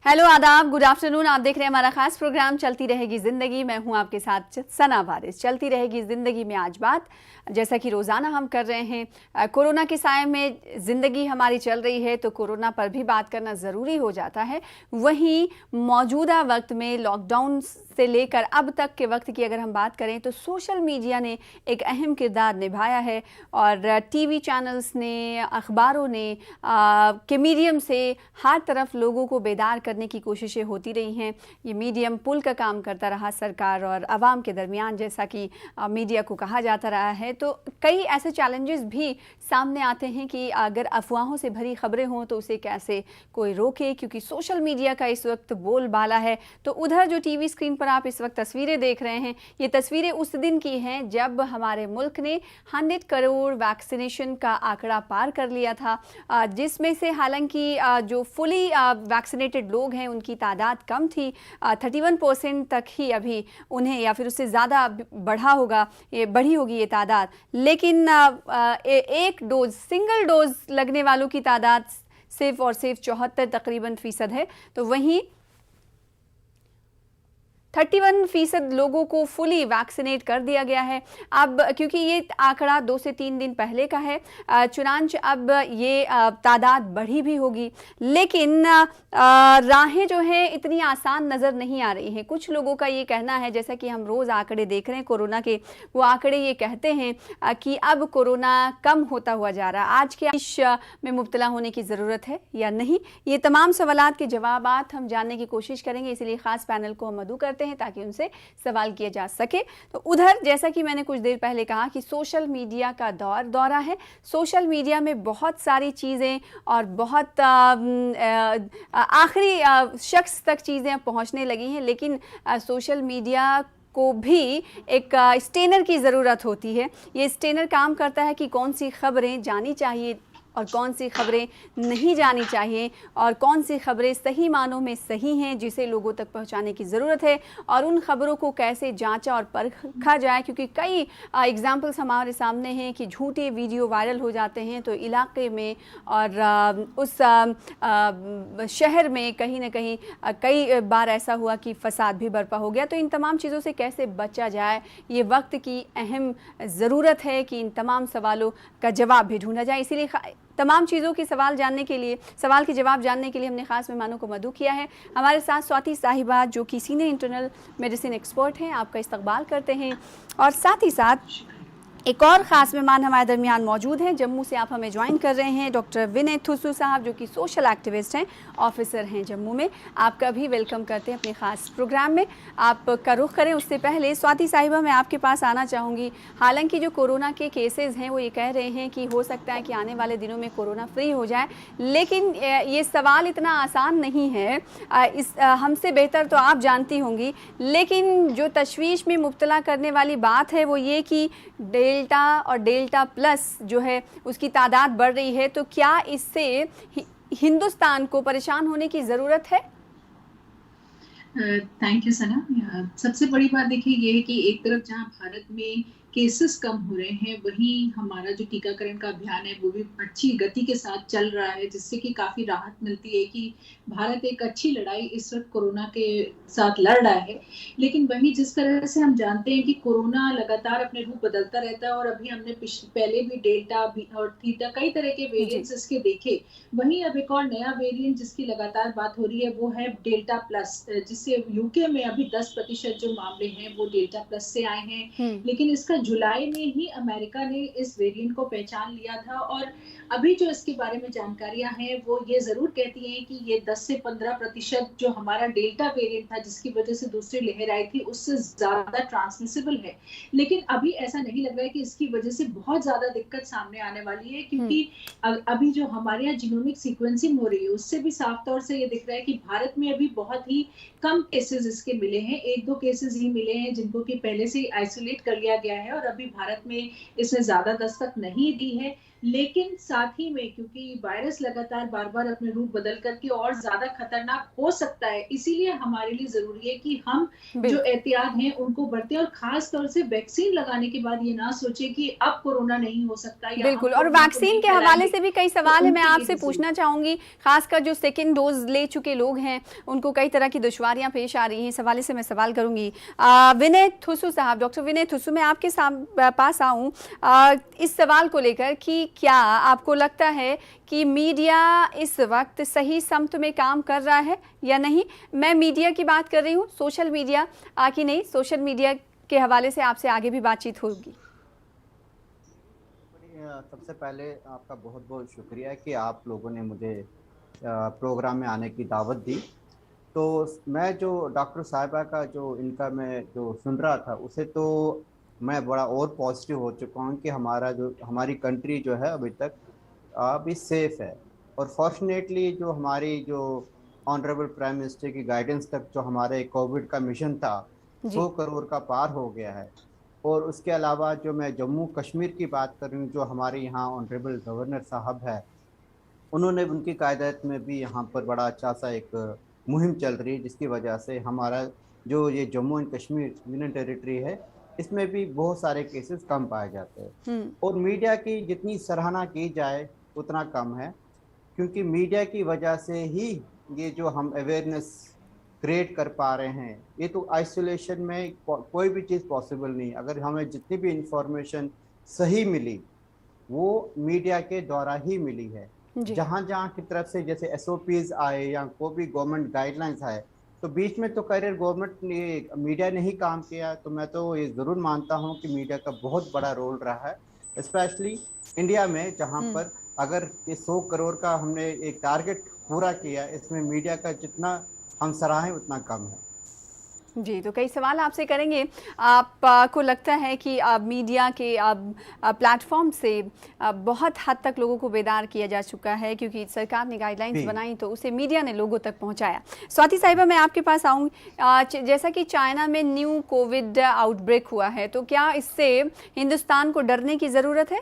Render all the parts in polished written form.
Hello आदाब, good afternoon. आप देख रहे हैं हमारा खास प्रोग्राम चलती रहेगी ज़िंदगी। मैं हूं आपके साथ सना वारिस। चलती रहेगी ज़िंदगी में आज बात, जैसा कि रोज़ाना हम कर रहे हैं, कोरोना के साए में ज़िंदगी हमारी चल रही है तो कोरोना पर भी बात करना ज़रूरी हो जाता है। वहीं मौजूदा वक्त में लॉकडाउन से लेकर अब तक के वक्त की अगर हम बात करें तो सोशल मीडिया ने एक अहम किरदार निभाया है और टीवी चैनल्स ने, अखबारों ने के मीडियम से हर तरफ लोगों को बेदार करने की कोशिशें होती रही हैं। ये मीडियम पुल का काम करता रहा सरकार और आवाम के दरमियान, जैसा कि मीडिया को कहा जाता रहा है। तो कई ऐसे चैलेंजेस भी सामने आते हैं कि अगर अफवाहों से भरी खबरें हों तो उसे कैसे कोई रोके, क्योंकि सोशल मीडिया का इस वक्त बोलबाला है। तो उधर जो टीवी स्क्रीन पर आप इस वक्त तस्वीरें देख रहे हैं, ये तस्वीरें उस दिन की हैं जब हमारे मुल्क ने 100 करोड़ वैक्सीनेशन का आंकड़ा पार कर लिया था, जिसमें से हालांकि जो फुली वैक्सीनेटेड लोग हैं उनकी तादाद कम थी। 31% तक ही अभी उन्हें, या फिर उससे ज़्यादा बढ़ा होगा, ये बढ़ी होगी ये तादाद। लेकिन एक डोज, सिंगल डोज लगने वालों की तादाद सिर्फ और सिर्फ 74 तकरीबन फीसद है। तो वहीं 31% लोगों को फुली वैक्सीनेट कर दिया गया है। अब क्योंकि ये आंकड़ा 2 से 3 दिन पहले का है, चुनांच अब ये तादाद बढ़ी भी होगी, लेकिन राहें जो हैं इतनी आसान नज़र नहीं आ रही हैं। कुछ लोगों का ये कहना है, जैसा कि हम रोज़ आंकड़े देख रहे हैं कोरोना के, वो आंकड़े ये कहते हैं कि अब कोरोना कम होता हुआ जा रहा है। आज के आतिश में मुब्तला होने की ज़रूरत है या नहीं, ये तमाम सवालात के जवाबात हम जानने की कोशिश करेंगे। इसीलिए ख़ास पैनल को हम मदऊ करते हैं ताकि उनसे सवाल किया जा सके। तो उधर जैसा कि मैंने कुछ देर पहले कहा कि सोशल मीडिया का दौरा है। सोशल मीडिया में बहुत सारी चीज़ें और बहुत आखिरी शख्स तक चीज़ें पहुंचने लगी हैं, लेकिन सोशल मीडिया को भी एक स्टेनर की ज़रूरत होती है। ये स्टेनर काम करता है कि कौन सी खबरें जानी चाहिए और कौन सी खबरें नहीं जानी चाहिए, और कौन सी खबरें सही मानों में सही हैं जिसे लोगों तक पहुंचाने की ज़रूरत है, और उन खबरों को कैसे जांचा और परखा जाए। क्योंकि कई एग्जाम्पल्स हमारे सामने हैं कि झूठे वीडियो वायरल हो जाते हैं तो इलाके में और उस शहर में कहीं ना कहीं कई बार ऐसा हुआ कि फसाद भी बर्पा हो गया। तो इन तमाम चीज़ों से कैसे बचा जाए, ये वक्त की अहम ज़रूरत है कि इन तमाम सवालों का जवाब भी ढूंढा जाए। इसीलिए तमाम चीज़ों के सवाल के जवाब जानने के लिए हमने ख़ास मेहमानों को मदऊ किया है। हमारे साथ स्वाति साहिबा, जो कि सीनियर इंटरनल मेडिसिन एक्सपर्ट हैं, आपका इस्तकबाल करते हैं। और साथ ही साथ एक और ख़ास मेहमान हमारे दरमियान मौजूद हैं। जम्मू से आप हमें ज्वाइन कर रहे हैं डॉक्टर विनय थुसू साहब, जो कि सोशल एक्टिविस्ट हैं, ऑफिसर हैं जम्मू में। आपका भी वेलकम करते हैं अपने ख़ास प्रोग्राम में। आपका रुख करें उससे पहले स्वाति साहिबा, मैं आपके पास आना चाहूँगी। हालांकि जो कोरोना के केसेस हैं वो ये कह रहे हैं कि हो सकता है कि आने वाले दिनों में कोरोना फ्री हो जाए, लेकिन ये सवाल इतना आसान नहीं है। हमसे बेहतर तो आप जानती होंगी, लेकिन जो तशवीश में मुब्तला करने वाली बात है वो ये कि डेल्टा और डेल्टा प्लस जो है उसकी तादाद बढ़ रही है। तो क्या इससे हिंदुस्तान को परेशान होने की ज़रूरत है? थैंक यू सना। सबसे बड़ी बात देखिए ये है कि एक तरफ जहां भारत में केसेस कम हो रहे हैं, वहीं हमारा जो टीकाकरण का अभियान है वो भी अच्छी गति के साथ चल रहा है, जिससे कि काफ़ी राहत मिलती है कि भारत एक अच्छी लड़ाई इस वक्त कोरोना के साथ लड़ रहा है। लेकिन वहीं जिस तरह से हम जानते हैं कि कोरोना लगातार अपने रूप बदलता रहता है, और अभी हमने पहले भी डेल्टा और थीटा कई तरह के वेरिएंट्स इसके देखे, वहीं अब एक और नया वेरिएंट जिसकी लगातार बात हो रही है वो है डेल्टा प्लस, जिससे यूके में अभी 10% जो मामले हैं वो डेल्टा प्लस से आए हैं। लेकिन इसका जुलाई में ही अमेरिका ने इस वेरिएंट को पहचान लिया था, और अभी जो इसके बारे में जानकारियां हैं वो ये जरूर कहती हैं कि ये 10 से 15% जो हमारा डेल्टा वेरिएंट था जिसकी वजह से दूसरी लहर आई थी उससे ज्यादा ट्रांसमिसिबल है। लेकिन अभी ऐसा नहीं लग रहा है कि इसकी वजह से बहुत ज्यादा दिक्कत सामने आने वाली है, क्योंकि अभी जो हमारे यहाँ जीनोमिक सीक्वेंसिंग हो रही है उससे भी साफ तौर से ये दिख रहा है कि भारत में अभी बहुत ही कम केसेस इसके मिले हैं। 1-2 केसेस ही मिले हैं जिनको कि पहले से आइसोलेट कर लिया गया है, और अभी भारत में इसने ज्यादा दस्तक नहीं दी है। लेकिन साथ ही में क्योंकि वायरस लगातार बार-बार अपने रूप बदल करके और ज़्यादा खतरनाक हो सकता है, इसीलिए हमारे लिए ज़रूरी है कि हम जो बिल्कुल। एहतियात हैं उनको बरतें और ख़ास तौर से वैक्सीन लगाने के बाद ये ना सोचें कि अब कोरोना नहीं हो सकता या हम बिल्कुल, और कोरोना को वैक्सीन नहीं के हवाले फैलाएँगे, से भी कई तो सवाल हैं, मैं उनके लिए आपसे भी ज़रूरी पूछना चाहूँगी, ख़ासकर जो सेकंड डोज़ ले चुके लोग हैं, उनको कई तरह की दुश्वारियाँ पेश आ रही हैं, इस हवाले से मैं सवाल करूँगी। विनय थुसु साहब, डॉक्टर विनय थुसु, मैं आपके पास आऊँ इस सवाल को लेकर कि क्या आपको लगता है कि मीडिया इस वक़्त सही समत में काम कर रहा है या नहीं? मैं मीडिया की बात कर रही हूँ, सोशल मीडिया की नहीं, सोशल मीडिया के हवाले से आपसे आगे भी बातचीत होगी। सबसे पहले आपका बहुत बहुत शुक्रिया कि आप लोगों ने मुझे प्रोग्राम में आने की दावत दी। तो मैं जो डॉक्टर साहिबा का जो इनका मैं जो सुन रहा था उसे तो मैं बड़ा और पॉजिटिव हो चुका हूँ कि हमारी कंट्री जो है अभी तक अभी सेफ है। और फॉर्चुनेटली जो हमारी जो ऑनरेबल प्राइम मिनिस्टर की गाइडेंस तक जो हमारे कोविड का मिशन था जी। 100 करोड़ का पार हो गया है। और उसके अलावा जो मैं जम्मू कश्मीर की बात कर रही हूँ, जो हमारे यहाँ ऑनरेबल गवर्नर साहब है, उन्होंने उनकी कायदत में भी यहाँ पर बड़ा अच्छा सा एक मुहिम चल रही है, जिसकी वजह से हमारा जो ये Jammu and Kashmir union territory है, इसमें भी बहुत सारे केसेस कम पाए जाते हैं। हुँ। और मीडिया की जितनी सराहना की जाए उतना कम है, क्योंकि मीडिया की वजह से ही ये जो हम अवेयरनेस क्रिएट कर पा रहे हैं। ये तो आइसोलेशन में कोई भी चीज़ पॉसिबल नहीं। अगर हमें जितनी भी इंफॉर्मेशन सही मिली वो मीडिया के द्वारा ही मिली है। जी। जहाँ जहाँ की तरफ से जैसे एसओपीज आए या कोई भी गवर्नमेंट गाइडलाइंस आए, तो बीच में तो करियर गवर्नमेंट ने मीडिया ने ही काम किया। तो मैं तो ये ज़रूर मानता हूँ कि मीडिया का बहुत बड़ा रोल रहा है, स्पेशली इंडिया में, जहाँ हुँ। पर अगर ये 100 करोड़ का हमने एक टारगेट पूरा किया, इसमें मीडिया का जितना हम सराहें उतना कम है। जी, तो कई सवाल आपसे करेंगे। आप को लगता है कि मीडिया के प्लेटफ़ॉर्म से बहुत हद तक लोगों को बेदार किया जा चुका है, क्योंकि सरकार ने गाइडलाइंस जी। बनाई तो उसे मीडिया ने लोगों तक पहुंचाया। स्वाति साहिबा, मैं आपके पास आऊँ। जैसा कि चाइना में न्यू कोविड आउटब्रेक हुआ है, तो क्या इससे हिंदुस्तान को डरने की ज़रूरत है?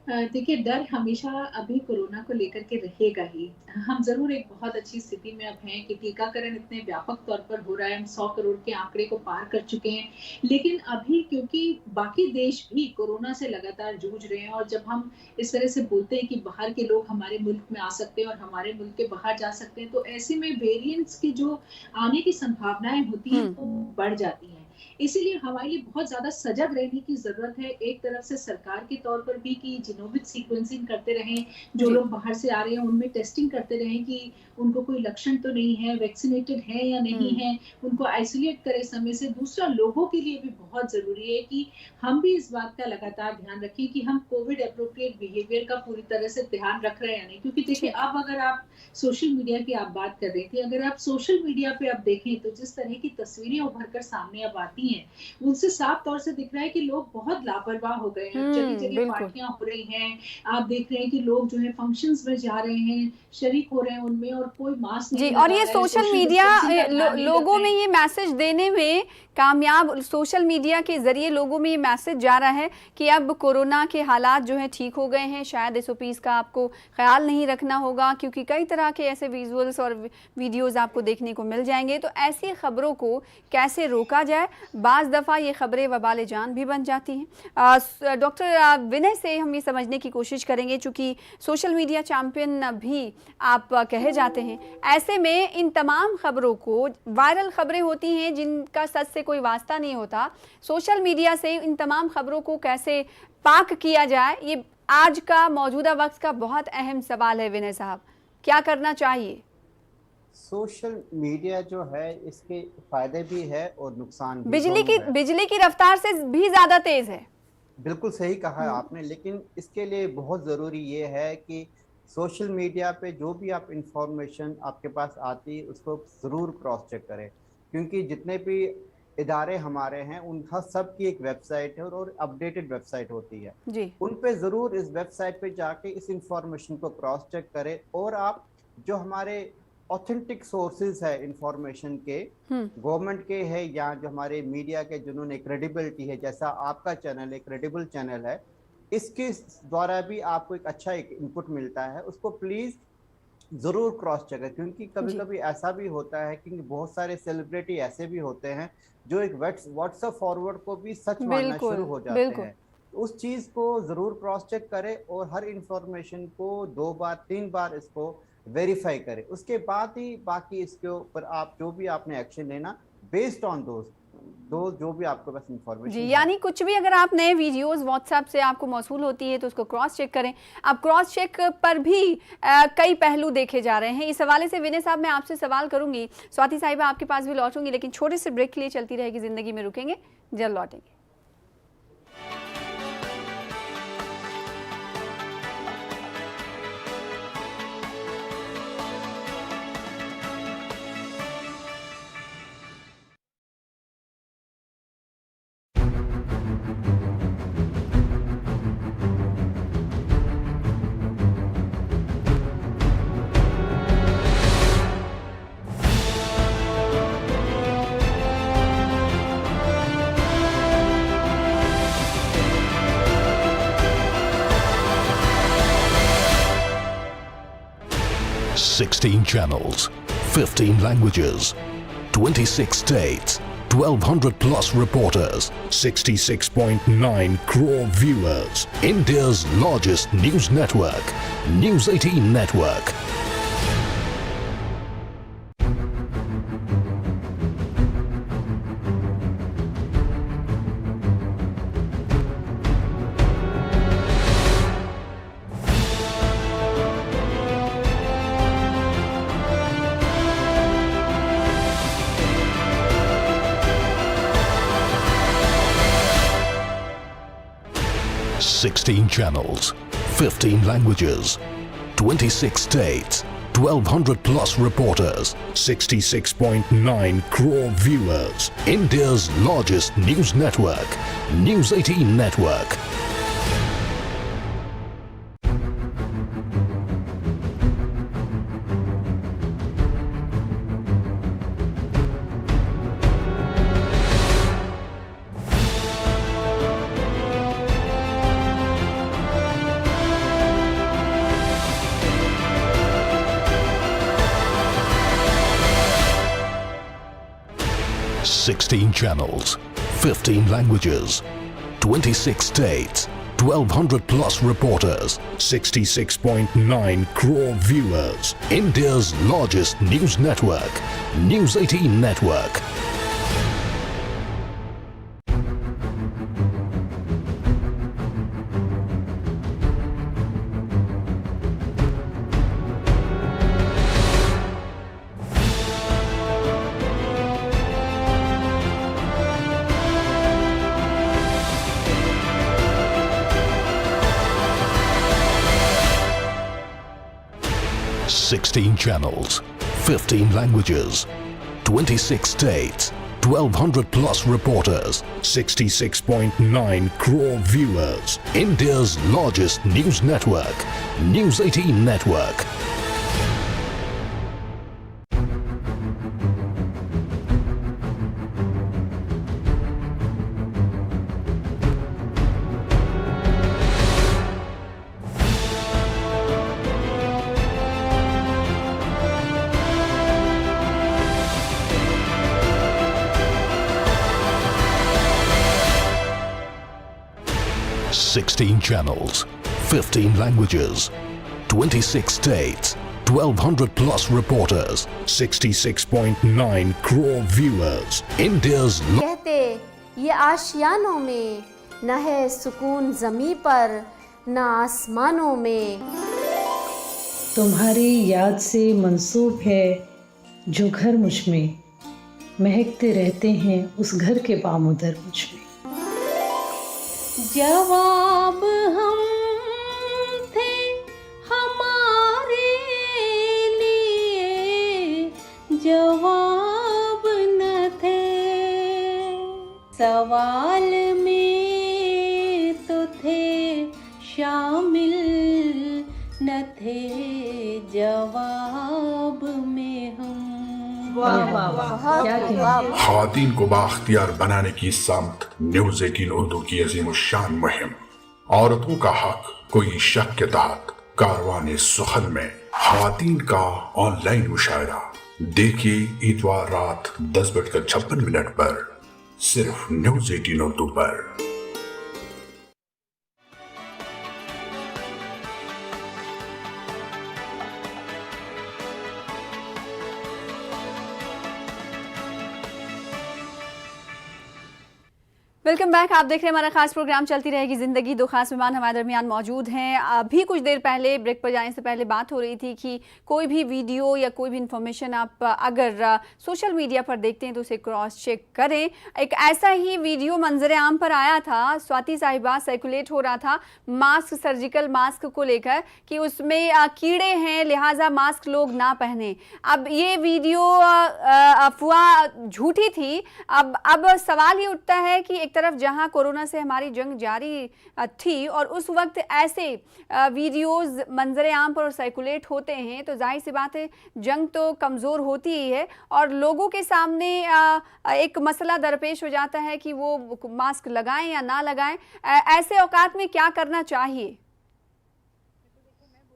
देखिए डर हमेशा अभी कोरोना को लेकर के रहेगा ही। हम ज़रूर एक बहुत अच्छी स्थिति में अब हैं कि टीकाकरण इतने व्यापक तौर पर हो रहा है, हम 100 करोड़ के आंकड़े को पार कर चुके हैं। लेकिन अभी क्योंकि बाकी देश भी कोरोना से लगातार जूझ रहे हैं और जब हम इस तरह से बोलते हैं कि बाहर के लोग हमारे मुल्क में आ सकते हैं और हमारे मुल्क के बाहर जा सकते हैं, तो ऐसे में वेरिएंट्स की जो आने की संभावनाएँ होती हैं, हुँ। वो बढ़ जाती हैं। इसीलिए हमारे लिए बहुत ज़्यादा सजग रहने की ज़रूरत है, एक तरफ से सरकार के तौर पर भी कि जीनोमिक सीक्वेंसिंग करते रहें, जो जी। लोग बाहर से आ रहे हैं उनमें टेस्टिंग करते रहें कि उनको कोई लक्षण तो नहीं है, वैक्सीनेटेड है या नहीं हुँ। है, उनको आइसोलेट करें समय से। दूसरा, लोगों के लिए भी बहुत ज़रूरी है कि हम भी इस बात का लगातार ध्यान रखें कि हम कोविड एप्रोप्रिएट बिहेवियर का पूरी तरह से ध्यान रख रहे हैं या नहीं। क्योंकि देखिए ठीक है। अब अगर आप सोशल मीडिया की आप बात कर रही थी, अगर आप सोशल मीडिया पे आप देखें तो जिस तरह की तस्वीरें उभर कर सामने अब आती हैं, उनसे साफ तौर से दिख रहा है कि लोग बहुत लापरवाह हो गए हैं। जगह-जगह बिल्कुल। पार्टियाँ हो रही हैं, आप देख रहे हैं कि लोग जो है फंक्शंस में जा रहे हैं, शरीक हो रहे हैं उनमें और कोई मास्क जी, नहीं और लगा ये रहा है, सोशल सोशल मीडिया डिस्टेंसिंग का ध्यान नहीं रख लोगों रहे में हैं। ये मैसेज देने में कामयाब, सोशल मीडिया के ज़रिए लोगों में ये मैसेज जा रहा है कि अब कोरोना के हालात जो हैं ठीक हो गए हैं, शायद एसओपीज़ का आपको ख़्याल नहीं रखना होगा, क्योंकि कई तरह के ऐसे विजुअल्स और वीडियोज़ आपको देखने को मिल जाएंगे। तो ऐसी ख़बरों को कैसे रोका जाए? बाज़ दफ़ा ये ख़बरें वबाल जान भी बन जाती हैं। डॉक्टर विनय से हम ये समझने की कोशिश करेंगे, चूँकि सोशल मीडिया चैम्पियन भी आप कहे जाते हैं, ऐसे में इन तमाम खबरों को, वायरल खबरें होती हैं जिनका सच से कोई वास्ता नहीं होता, सोशल मीडिया से इन तमाम खबरों को कैसे पाक किया जाए, ये आज का मौजूदा वक्त का बहुत अहम सवाल है। विनय साहब, क्या करना चाहिए? सोशल मीडिया जो है इसके फायदे भी है और नुकसान भी, दोनों है। बिजली की रफ्तार से भी ज़्यादा तेज़ है। बिल्कुल सही कहा है हुँ। आपने, लेकिन इसके लिए बहुत ज़रूरी ये है कि सोशल मीडिया पे जो भी आप इंफॉर्मेशन आपके पास आती है उसको ज़रूर क्रॉस चेक करें, क्योंकि जितने भी इदारे हमारे हैं उनका सब की एक वेबसाइट है और अपडेटेड वेबसाइट होती है। जी। उन पे ज़रूर इस वेबसाइट पे जाके इस इंफॉर्मेशन को क्रॉस चेक करें, और आप जो हमारे ऑथेंटिक सोर्सेज है इंफॉर्मेशन के, हुँ। गवर्नमेंट के है या जो हमारे मीडिया के जिन्होंने क्रेडिबिलिटी है, जैसा आपका चैनल एक क्रेडिबल चैनल है, इसके द्वारा भी आपको एक अच्छा एक इनपुट मिलता है, उसको प्लीज जरूर क्रॉस चेक करें, क्योंकि कभी कभी ऐसा भी होता है कि बहुत सारे सेलिब्रिटी ऐसे भी होते हैं जो एक व्हाट्सएप फॉरवर्ड को भी सच मानना शुरू हो जाते हैं। उस चीज को जरूर क्रॉस चेक करें और हर इंफॉर्मेशन को 2 बार 3 बार इसको वेरीफाई करें, उसके बाद ही बाकी इसके ऊपर आप जो भी आपने एक्शन लेना बेस्ड ऑन जो भी आपको बस इंफॉर्मेशन। जी, यानी कुछ भी अगर आप नए वीडियोस व्हाट्सएप से आपको मौसूल होती है तो उसको क्रॉस चेक करें। अब क्रॉस चेक पर भी कई पहलू देखे जा रहे हैं। इस हवाले से विनय साहब मैं आपसे सवाल करूंगी, स्वाति साहिबा आपके पास भी लौटूंगी, लेकिन छोटे से ब्रेक के लिए चलती रहेगी जिंदगी में, रुकेंगे, जल्द लौटेंगे। Sixteen channels, 15 languages, 26 states, 1,200 plus reporters, 66.9 crore viewers. India's largest news network, News 18 Network. Sixteen channels, 15 languages, 26 states, 1,200 plus reporters, 66.9 crore viewers. India's largest news network, News 18 Network. Sixteen channels, 15 languages, 26 states, 1,200 plus reporters, 66.9 crore viewers. India's largest news network, News 18 Network. Sixteen channels, 15 languages, 26 states, 1,200 plus reporters, 66.9 crore viewers. India's largest news network, News 18 Network. Sixteen channels, 15 languages, 26 states, 1,200 plus reporters, 66.9 crore viewers. India's कहते ये आशियानों में न है सुकून ज़मीं पर न आसमानों में। तुम्हारी याद से मंसूब है जो घर मुझ में, महकते रहते हैं उस घर के पामुदर मुझ में। जवाब हम थे हमारे लिए, जवाब न थे सवाल में तो थे शामिल, न थे जवाब में हम। ख़वातीन को बाख्तियार बनाने की सामत न्यूज़ 18 उर्दू की अज़ीम शान मुहिम औरतों का हक कोई शक के तहत कारवाने सुखन में खवातीन का ऑनलाइन मुशायरा देखिए इतवार रात 10:56 पर सिर्फ न्यूज 18 उर्दू पर। Welcome back. आप देख रहे हैं हमारा खास प्रोग्राम चलती रहेगी ज़िंदगी। दो खास मेहमान हमारे दरमियान मौजूद हैं। अभी कुछ देर पहले ब्रेक पर जाने से पहले बात हो रही थी कि कोई भी वीडियो या कोई भी इंफॉर्मेशन आप अगर सोशल मीडिया पर देखते हैं तो उसे क्रॉस चेक करें। एक ऐसा ही वीडियो मंजर आम पर आया था, स्वाति साहिबा सर्कुलेट हो रहा था मास्क, सर्जिकल मास्क को लेकर कि उसमें कीड़े हैं लिहाजा मास्क लोग ना पहने। अब ये वीडियो अफवाह झूठी थी। अब सवाल ये उठता है कि एक तरफ जहां कोरोना से हमारी जंग जारी थी और उस वक्त ऐसे वीडियोस मंजर आम पर सर्कुलेट होते हैं तो जाहिर सी बात है जंग तो कमज़ोर होती ही है और लोगों के सामने एक मसला दरपेश हो जाता है कि वो मास्क लगाएं या ना लगाएं। ऐसे औकात में क्या करना चाहिए?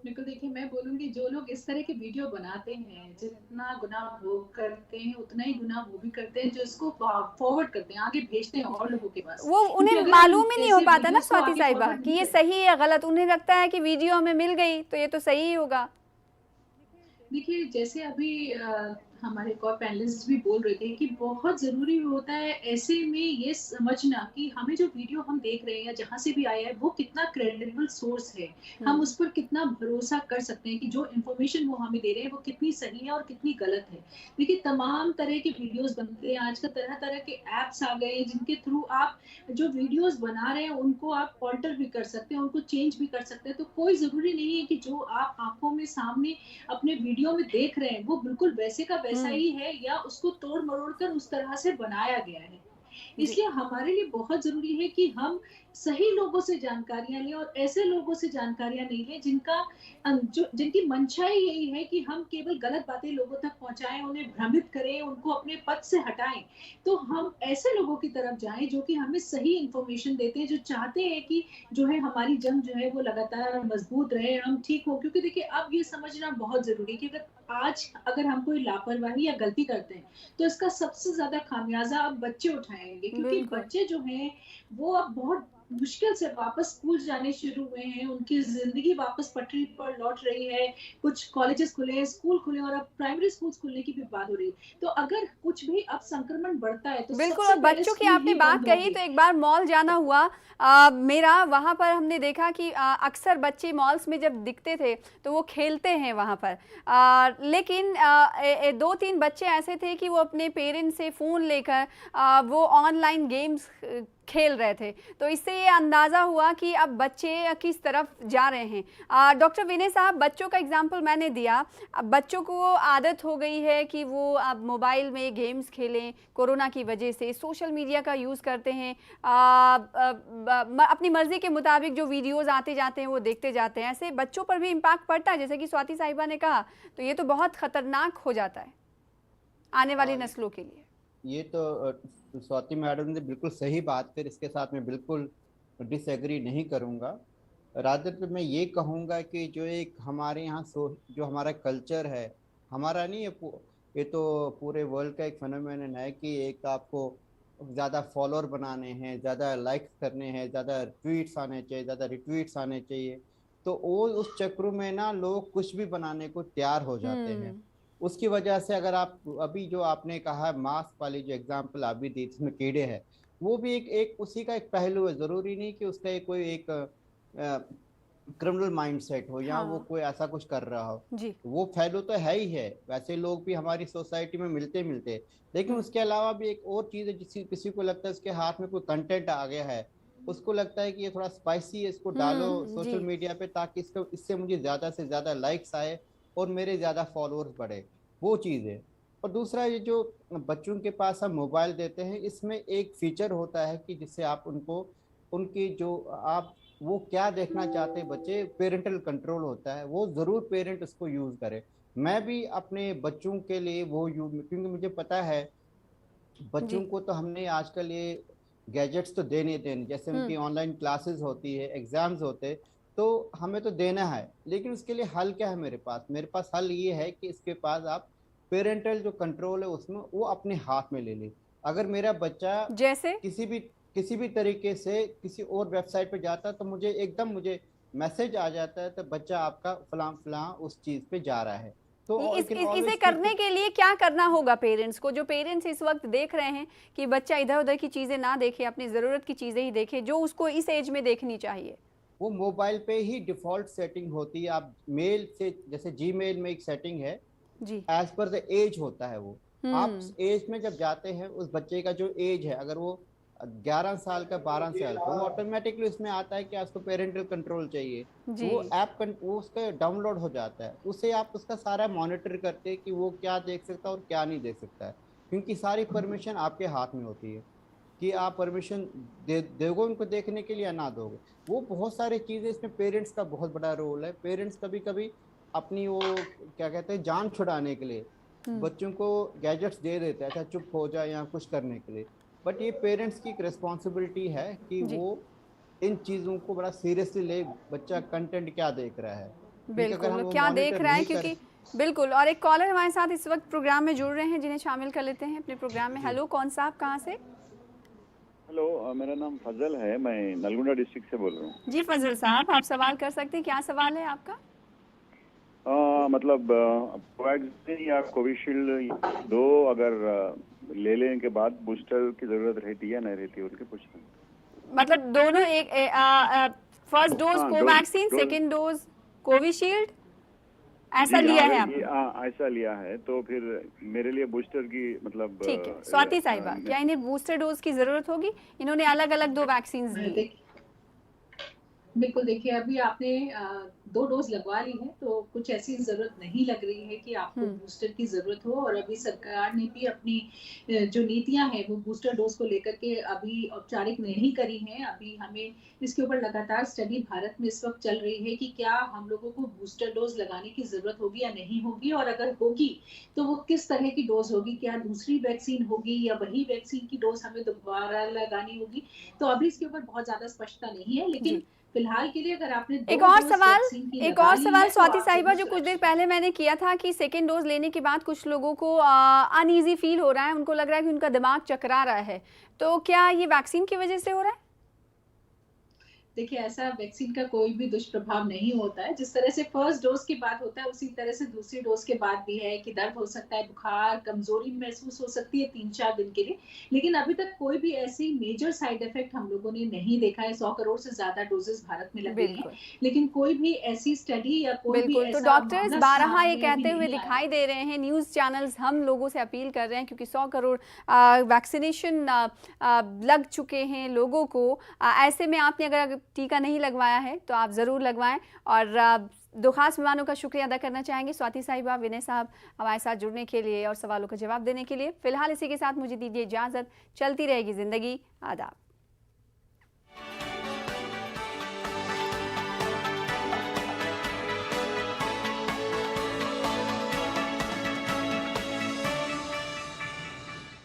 बिल्कुल, देखिए मैं बोलूंगी जो लोग इस तरह के वीडियो बनाते हैं, जितना गुनाह वो करते हैं उतना ही गुनाह वो भी करते हैं जो इसको फॉरवर्ड करते हैं, आगे भेजते हैं और लोगों के पास। वो क्योंकि उन्हें अगर मालूम हम ही नहीं हो ऐसे पाता ना वीडियोस को स्वाति आगे साहिबा फॉरवर्ड कि नहीं ये करते। सही या गलत। उन्हें लगता है कि वीडियो हमें मिल गई तो ये तो सही ही होगा। देखिए जैसे अभी हमारे को पैनलिस्ट भी बोल रहे थे कि बहुत ज़रूरी होता है ऐसे में ये समझना कि हमें जो वीडियो हम देख रहे हैं या जहाँ से भी आया है वो कितना क्रेडिबल सोर्स है, हम उस पर कितना भरोसा कर सकते हैं कि जो इन्फॉर्मेशन वो हमें दे रहे हैं वो कितनी सही है और कितनी गलत है। देखिए तमाम तरह के वीडियोस बनते हैं, आजकल तरह तरह के ऐप्स आ गए हैं जिनके थ्रू आप जो वीडियोस बना रहे हैं उनको आप ऑल्टर भी कर सकते हैं, उनको चेंज भी कर सकते हैं। तो कोई ज़रूरी नहीं है कि जो आप आंखों में सामने अपने वीडियो में देख रहे हैं वो बिल्कुल वैसे का वैसा ही है या उसको तोड़ मरोड़ कर उस तरह से बनाया गया है। इसलिए हमारे लिए बहुत जरूरी है कि हम सही लोगों से जानकारियां लें और ऐसे लोगों से जानकारियां नहीं लें जिनकी मंशा ही यही है कि हम केवल गलत बातें लोगों तक पहुंचाएं, उन्हें भ्रमित करें, उनको अपने पथ से हटाएं। तो हम ऐसे लोगों की तरफ जाएं जो कि हमें सही इंफॉर्मेशन देते हैं, जो चाहते हैं कि जो है हमारी जंग जो है वो लगातार मजबूत रहे, हम ठीक हो। क्योंकि देखिए अब ये समझना बहुत जरूरी है कि अगर हम कोई लापरवाही या गलती करते हैं तो इसका सबसे ज्यादा खामियाजा अब बच्चे उठाएंगे, क्योंकि बच्चे जो हैं वो अब बहुत मुश्किल से वापस स्कूल जाने शुरू हुए हैं, उनकी जिंदगी वापस पटरी पर लौट रही है। कुछ कॉलेजेस खुले, स्कूल खुले और अब प्राइमरी स्कूल खुलने की भी बात हो रही है। तो अगर कुछ भी अब संक्रमण बढ़ता है तो बिल्कुल। सबसे और पहले बच्चों की स्कूल आपने ही बात बंद कही होगी। तो एक बार मॉल जाना हुआ मेरा, वहाँ पर हमने देखा कि अक्सर बच्चे मॉल्स में जब दिखते थे तो वो खेलते हैं वहाँ पर। लेकिन 2-3 बच्चे ऐसे थे कि वो अपने पेरेंट्स से फ़ोन लेकर वो ऑनलाइन गेम्स खेल रहे थे। तो इससे ये अंदाज़ा हुआ कि अब बच्चे किस तरफ जा रहे हैं। डॉक्टर विनय साहब, बच्चों का एग्जाम्पल मैंने दिया। अब बच्चों को आदत हो गई है कि वो अब मोबाइल में गेम्स खेलें, कोरोना की वजह से सोशल मीडिया का यूज़ करते हैं, अपनी मर्ज़ी के मुताबिक जो वीडियोज़ आते जाते हैं वो देखते जाते हैं। ऐसे बच्चों पर भी इम्पैक्ट पड़ता है जैसे कि स्वाति साहिबा ने कहा, तो ये तो बहुत ख़तरनाक हो जाता है आने वाली नस्लों के लिए। ये तो स्वाति मैडम ने बिल्कुल सही बात कर, इसके साथ मैं बिल्कुल डिसएग्री नहीं करूँगा। रादर तो मैं ये कहूँगा कि जो एक हमारे यहाँ जो हमारा कल्चर है, हमारा नहीं, ये तो पूरे वर्ल्ड का एक फेनोमेनन है कि एक आपको ज़्यादा फॉलोअर बनाने हैं, ज़्यादा लाइक्स करने हैं, ज़्यादा ट्वीट्स आने चाहिए, ज़्यादा रिट्वीट्स आने चाहिए। तो वो उस चक्रों में ना लोग कुछ भी बनाने को तैयार हो जाते हैं। उसकी वजह से अगर आप अभी जो आपने कहा मास्क वाली जो एग्जांपल अभी दी जिसमें कीड़े हैं, वो भी एक उसी का एक पहलू है। ज़रूरी नहीं कि उसका कोई एक क्रिमिनल माइंडसेट हो या वो कोई ऐसा कुछ कर रहा हो। वो पहलू तो है ही है, वैसे लोग भी हमारी सोसाइटी में मिलते, लेकिन उसके अलावा भी एक और चीज़ है। किसी को लगता है उसके हाथ में कोई कंटेंट आ गया है, उसको लगता है कि ये थोड़ा स्पाइसी है, इसको डालो सोशल मीडिया पे ताकि इससे मुझे ज़्यादा से ज़्यादा लाइक्स आए और मेरे ज़्यादा फॉलोअर्स बढ़े, वो चीज़ है। और दूसरा ये जो बच्चों के पास हम मोबाइल देते हैं, इसमें एक फीचर होता है कि जिससे आप उनकी जो आप वो क्या देखना चाहते हैं बच्चे, पेरेंटल कंट्रोल होता है, वो ज़रूर पेरेंट उसको यूज़ करे। मैं भी अपने बच्चों के लिए वो क्योंकि मुझे पता है बच्चों को तो हमने आजकल ये गैजेट्स तो देने ही देने, जैसे उनकी ऑनलाइन क्लासेस होती है, एग्जाम्स होते हैं, तो हमें तो देना है, लेकिन उसके लिए हल क्या है मेरे पास हल ये है कि इसके पास आप पेरेंटल जो कंट्रोल है उसमें वो अपने हाथ में ले ले। अगर मेरा बच्चा जैसे किसी भी तरीके से किसी और वेबसाइट पे जाता है तो मुझे मैसेज आ जाता है तो बच्चा आपका फलां फलां उस चीज पे जा रहा है, तो इसे करने के लिए क्या करना होगा पेरेंट्स को? जो पेरेंट्स इस वक्त देख रहे हैं कि बच्चा इधर उधर की चीजें ना देखे, अपनी जरूरत की चीजें ही देखे जो उसको इस एज में देखनी चाहिए। वो मोबाइल पे ही डिफॉल्ट सेटिंग होती है। आप मेल से, जैसे जीमेल में एक सेटिंग है जी, एज पर द एज होता है, वो आप एज में जब जाते हैं उस बच्चे का जो एज है, अगर वो 11 साल का 12 साल का, वो ऑटोमेटिकली उसमें आता है कि उसको पेरेंटल कंट्रोल चाहिए, जी। वो ऐप वो उसका डाउनलोड हो जाता है, उससे आप उसका सारा मॉनिटर करते हैं कि वो क्या देख सकता है और क्या नहीं देख सकता है, क्योंकि सारी परमिशन आपके हाथ में होती है कि आप परमिशन दोगे उनको देखने के लिए या ना दोगे। वो बहुत सारी चीज़ें, इसमें पेरेंट्स का बहुत बड़ा रोल है। पेरेंट्स कभी कभी अपनी वो क्या कहते हैं जान छुड़ाने के लिए बच्चों को गैजेट्स दे देते हैं, अच्छा चुप हो जाए या कुछ करने के लिए, बट ये पेरेंट्स की एक रिस्पॉन्सिबिलिटी है कि वो इन चीज़ों को बड़ा सीरियसली ले, बच्चा कंटेंट क्या देख रहा है, बिल्कुल क्या देख रहा है, क्योंकि बिल्कुल। और एक कॉलर हमारे साथ इस वक्त प्रोग्राम में जुड़ रहे हैं जिन्हें शामिल कर लेते हैं अपने प्रोग्राम में। हेलो, कौन सा, आप कहाँ से? हेलो, मेरा नाम फजल है, मैं नलगुंडा डिस्ट्रिक्ट से बोल रहा हूँ। जी फजल साहब, आप सवाल कर सकते हैं, क्या सवाल है आपका? मतलब कोवैक्सीन या कोविशील्ड दो अगर ले लेने के बाद बूस्टर की जरूरत रहती है नहीं रहती है, उनके पूछना। मतलब दोनों एक first dose Covaxin, second dose Covishield, ऐसा लिया है आपने? ऐसा लिया है, तो फिर मेरे लिए बूस्टर की मतलब ठीक है। स्वाति साहिबा, क्या इन्हें बूस्टर डोज की जरूरत होगी? इन्होंने अलग अलग 2 वैक्सीन ली। बिल्कुल, देखिए अभी आपने 2 डोज लगवा ली है, तो कुछ ऐसी ज़रूरत नहीं लग रही है कि आपको बूस्टर की ज़रूरत हो। और अभी सरकार ने भी अपनी जो नीतियाँ हैं वो बूस्टर डोज को लेकर के अभी औपचारिक नहीं करी हैं। अभी हमें इसके ऊपर लगातार स्टडी भारत में इस वक्त चल रही है कि क्या हम लोगों को बूस्टर डोज लगाने की ज़रूरत होगी या नहीं होगी, और अगर होगी तो वो किस तरह की डोज होगी, क्या दूसरी वैक्सीन होगी या वही वैक्सीन की डोज हमें दोबारा लगानी होगी। तो अभी इसके ऊपर बहुत ज़्यादा स्पष्टता नहीं है, लेकिन फिलहाल के लिए अगर आपने एक और सवाल स्वाति साहिबा, जो कुछ देर पहले मैंने किया था कि सेकेंड डोज लेने के बाद कुछ लोगों को अनईजी फील हो रहा है, उनको लग रहा है कि उनका दिमाग चकरा रहा है, तो क्या ये वैक्सीन की वजह से हो रहा है? देखिए, ऐसा वैक्सीन का कोई भी दुष्प्रभाव नहीं होता है। जिस तरह से फर्स्ट डोज के बाद होता है उसी तरह से दूसरी डोज के बाद भी है कि दर्द हो सकता है, बुखार, कमजोरी महसूस हो सकती है 3-4 दिन के लिए, लेकिन अभी तक कोई भी ऐसी मेजर साइड इफेक्ट हम लोगों ने नहीं देखा है। 100 करोड़ से ज्यादा डोजेस भारत में लग गए हैं, लेकिन कोई भी ऐसी स्टडी या कोई भी ऐसा, तो डॉक्टर्स बारहा ये कहते हुए दिखाई दे रहे हैं, न्यूज़ चैनल्स हम लोगों से अपील कर रहे हैं, क्योंकि 100 करोड़ वैक्सीनेशन लग चुके हैं लोगों को। ऐसे में आपने अगर टीका नहीं लगवाया है तो आप ज़रूर लगवाएं। और 2 खास मेहमानों का शुक्रिया अदा करना चाहेंगे, स्वाति साहिबा, विनय साहब, हमारे साथ जुड़ने के लिए और सवालों का जवाब देने के लिए। फिलहाल इसी के साथ मुझे दीजिए इजाज़त। चलती रहेगी ज़िंदगी। आदाब।